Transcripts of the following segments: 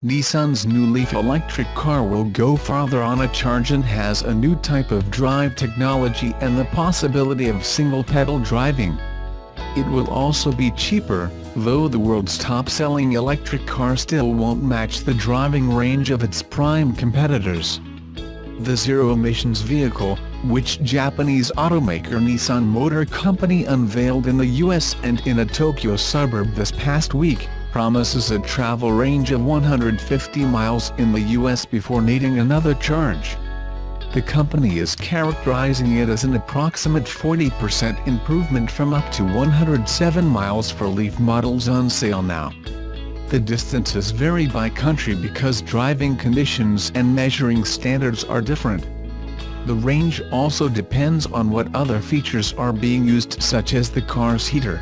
Nissan's new Leaf electric car will go farther on a charge and has a new type of drive technology and the possibility of single-pedal driving. It will also be cheaper, though the world's top-selling electric car still won't match the driving range of its prime competitors. The zero-emissions vehicle, which Japanese automaker Nissan Motor Company unveiled in the US and in a Tokyo suburb this past week, promises a travel range of 150 miles in the US before needing another charge. The company is characterizing it as an approximate 40% improvement from up to 107 miles for Leaf models on sale now. The distances vary by country because driving conditions and measuring standards are different. The range also depends on what other features are being used, such as the car's heater.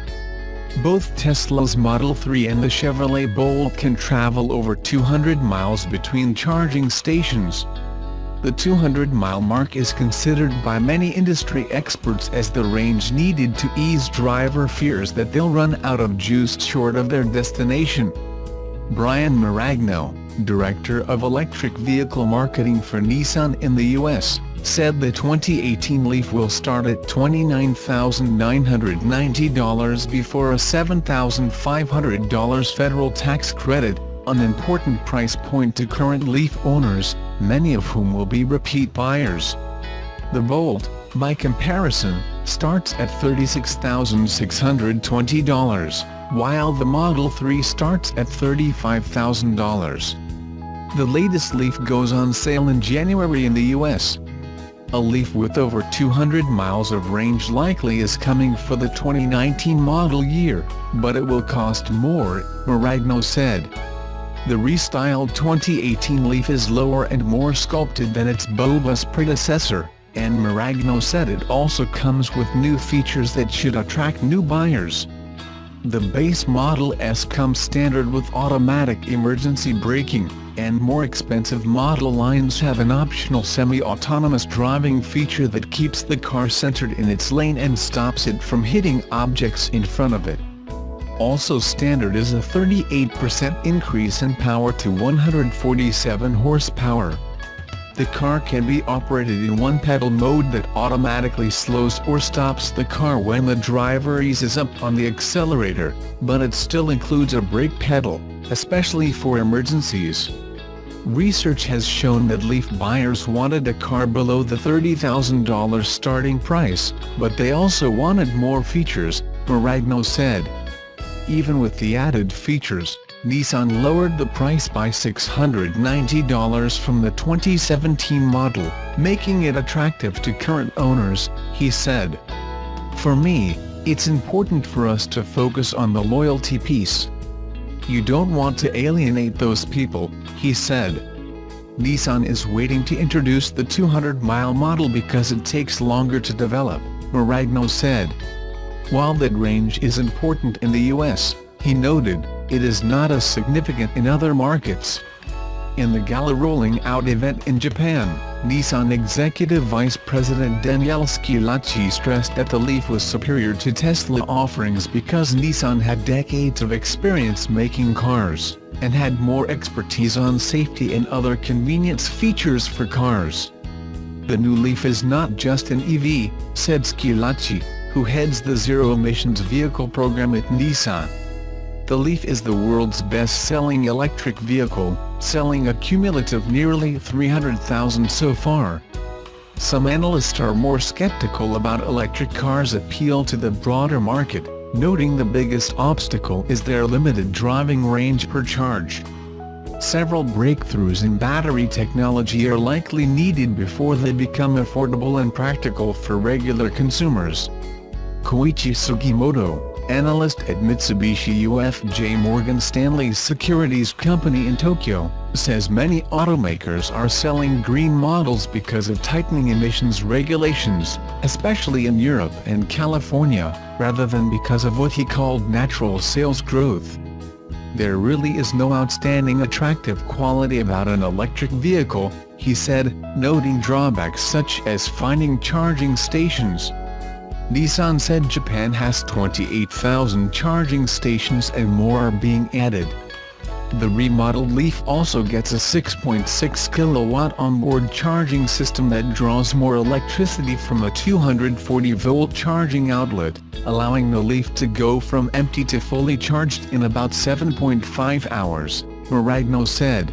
Both Tesla's Model 3 and the Chevrolet Bolt can travel over 200 miles between charging stations. The 200-mile mark is considered by many industry experts as the range needed to ease driver fears that they'll run out of juice short of their destination. Brian Maragno, director of electric vehicle marketing for Nissan in the US, said the 2018 Leaf will start at $29,990 before a $7,500 federal tax credit, an important price point to current Leaf owners, many of whom will be repeat buyers. The Bolt, by comparison, starts at $36,620, while the Model 3 starts at $35,000. The latest Leaf goes on sale in January in the US. A Leaf with over 200 miles of range likely is coming for the 2019 model year, but it will cost more, Maragno said. The restyled 2018 Leaf is lower and more sculpted than its bulbous predecessor, and Maragno said it also comes with new features that should attract new buyers. The base Model S comes standard with automatic emergency braking, and more expensive model lines have an optional semi-autonomous driving feature that keeps the car centered in its lane and stops it from hitting objects in front of it. Also standard is a 38% increase in power to 147 horsepower. The car can be operated in one-pedal mode that automatically slows or stops the car when the driver eases up on the accelerator, but it still includes a brake pedal, especially for emergencies. Research has shown that Leaf buyers wanted a car below the $30,000 starting price, but they also wanted more features, Maragno said. Even with the added features, Nissan lowered the price by $690 from the 2017 model, making it attractive to current owners, he said. "For me, it's important for us to focus on the loyalty piece. You don't want to alienate those people," he said. Nissan is waiting to introduce the 200-mile model because it takes longer to develop, Maragno said. While that range is important in the US, he noted, it is not as significant in other markets. In the gala rolling out event in Japan, Nissan Executive Vice President Daniele Schillaci stressed that the Leaf was superior to Tesla offerings because Nissan had decades of experience making cars, and had more expertise on safety and other convenience features for cars. The new Leaf is not just an EV, said Schillaci, who heads the zero-emissions vehicle program at Nissan. The Leaf is the world's best-selling electric vehicle, selling a cumulative nearly 300,000 so far. Some analysts are more skeptical about electric cars' appeal to the broader market, noting the biggest obstacle is their limited driving range per charge. Several breakthroughs in battery technology are likely needed before they become affordable and practical for regular consumers. Koichi Sugimoto, analyst at Mitsubishi UFJ Morgan Stanley's securities company in Tokyo, says many automakers are selling green models because of tightening emissions regulations, especially in Europe and California, rather than because of what he called natural sales growth. There really is no outstanding attractive quality about an electric vehicle, he said, noting drawbacks such as finding charging stations. Nissan said Japan has 28,000 charging stations and more are being added. The remodeled Leaf also gets a 6.6 kilowatt onboard charging system that draws more electricity from a 240-volt charging outlet, allowing the Leaf to go from empty to fully charged in about 7.5 hours, Maragno said.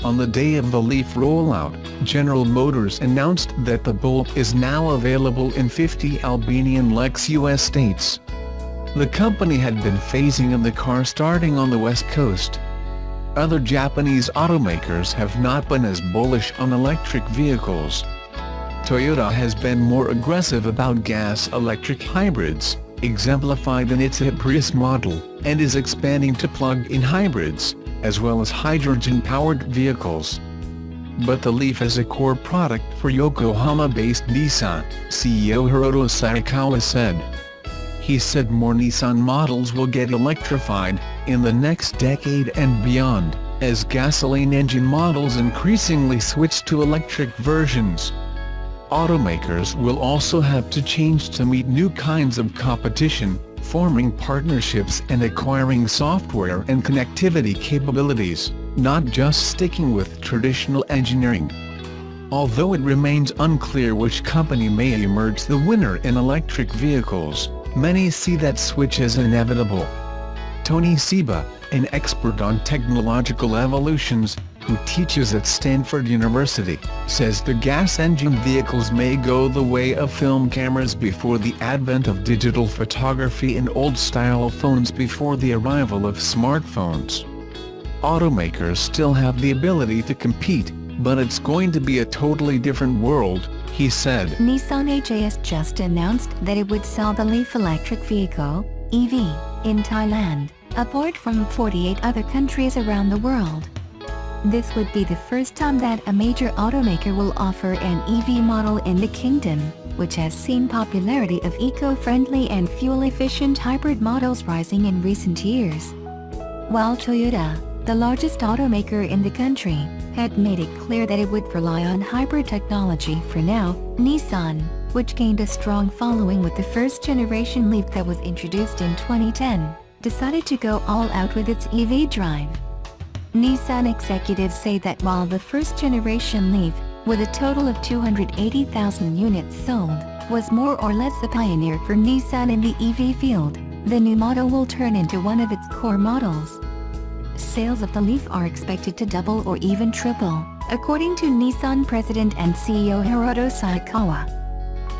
On the day of the Leaf rollout, General Motors announced that the Bolt is now available in 50 Albanian Lex US states. The company had been phasing in the car starting on the West Coast. Other Japanese automakers have not been as bullish on electric vehicles. Toyota has been more aggressive about gas-electric hybrids, exemplified in its Prius model, and is expanding to plug-in hybrids, as well as hydrogen-powered vehicles. But the Leaf is a core product for Yokohama-based Nissan, CEO Hiroto Saikawa said. He said more Nissan models will get electrified in the next decade and beyond, as gasoline engine models increasingly switch to electric versions. Automakers will also have to change to meet new kinds of competition, forming partnerships and acquiring software and connectivity capabilities, not just sticking with traditional engineering. Although it remains unclear which company may emerge the winner in electric vehicles, many see that switch as inevitable. Tony Seba, an expert on technological evolutions, who teaches at Stanford University, says the gas engine vehicles may go the way of film cameras before the advent of digital photography and old-style phones before the arrival of smartphones. Automakers still have the ability to compete, but it's going to be a totally different world, he said. Nissan HAS just announced that it would sell the Leaf electric vehicle, EV, in Thailand, apart from 48 other countries around the world. This would be the first time that a major automaker will offer an EV model in the kingdom, which has seen popularity of eco-friendly and fuel-efficient hybrid models rising in recent years. While Toyota, the largest automaker in the country, had made it clear that it would rely on hybrid technology for now, Nissan, which gained a strong following with the first-generation Leaf that was introduced in 2010, decided to go all out with its EV drive. Nissan executives say that while the first-generation Leaf, with a total of 280,000 units sold, was more or less a pioneer for Nissan in the EV field, the new model will turn into one of its core models. Sales of the Leaf are expected to double or even triple, according to Nissan President and CEO Hiroto Saikawa.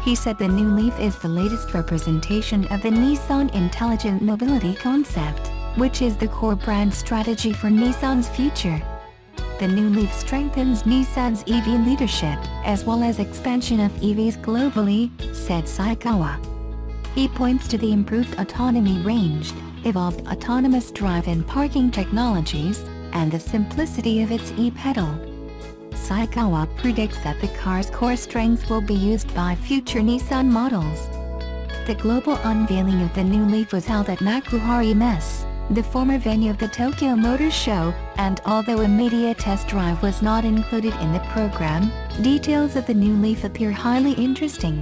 He said the new Leaf is the latest representation of the Nissan Intelligent Mobility concept, which is the core brand strategy for Nissan's future. The new Leaf strengthens Nissan's EV leadership, as well as expansion of EVs globally, said Saikawa. He points to the improved autonomy range, evolved autonomous drive and parking technologies, and the simplicity of its e-pedal. Saikawa predicts that the car's core strengths will be used by future Nissan models. The global unveiling of the new Leaf was held at Makuhari Messe, the former venue of the Tokyo Motor Show, and although a media test drive was not included in the program, details of the new Leaf appear highly interesting.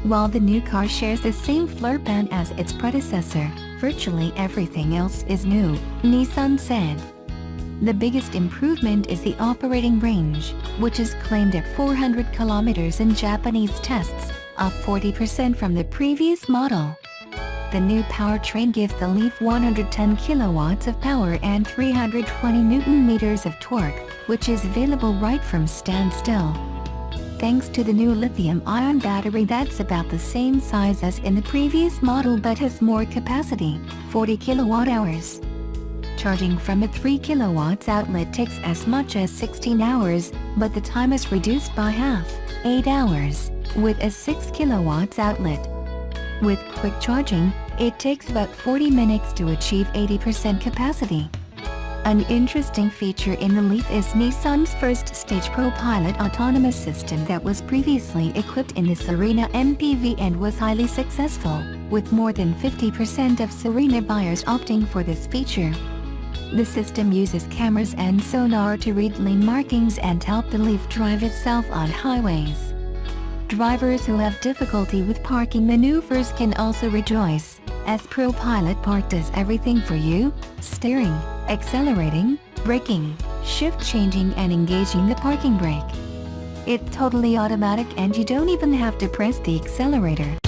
While the new car shares the same floor plan as its predecessor, virtually everything else is new, Nissan said. The biggest improvement is the operating range, which is claimed at 400 kilometers in Japanese tests, up 40% from the previous model. The new powertrain gives the Leaf 110 kilowatts of power and 320 Newton-meters of torque, which is available right from standstill. Thanks to the new lithium-ion battery that's about the same size as in the previous model but has more capacity, 40 kilowatt-hours. Charging from a 3 kilowatts outlet takes as much as 16 hours, but the time is reduced by half, 8 hours, with a 6 kilowatts outlet. With quick charging, it takes about 40 minutes to achieve 80% capacity. An interesting feature in the Leaf is Nissan's first-stage ProPilot autonomous system that was previously equipped in the Serena MPV and was highly successful, with more than 50% of Serena buyers opting for this feature. The system uses cameras and sonar to read lane markings and help the Leaf drive itself on highways. Drivers who have difficulty with parking maneuvers can also rejoice, as ProPilot Park does everything for you: steering, accelerating, braking, shift changing and engaging the parking brake. It's totally automatic and you don't even have to press the accelerator.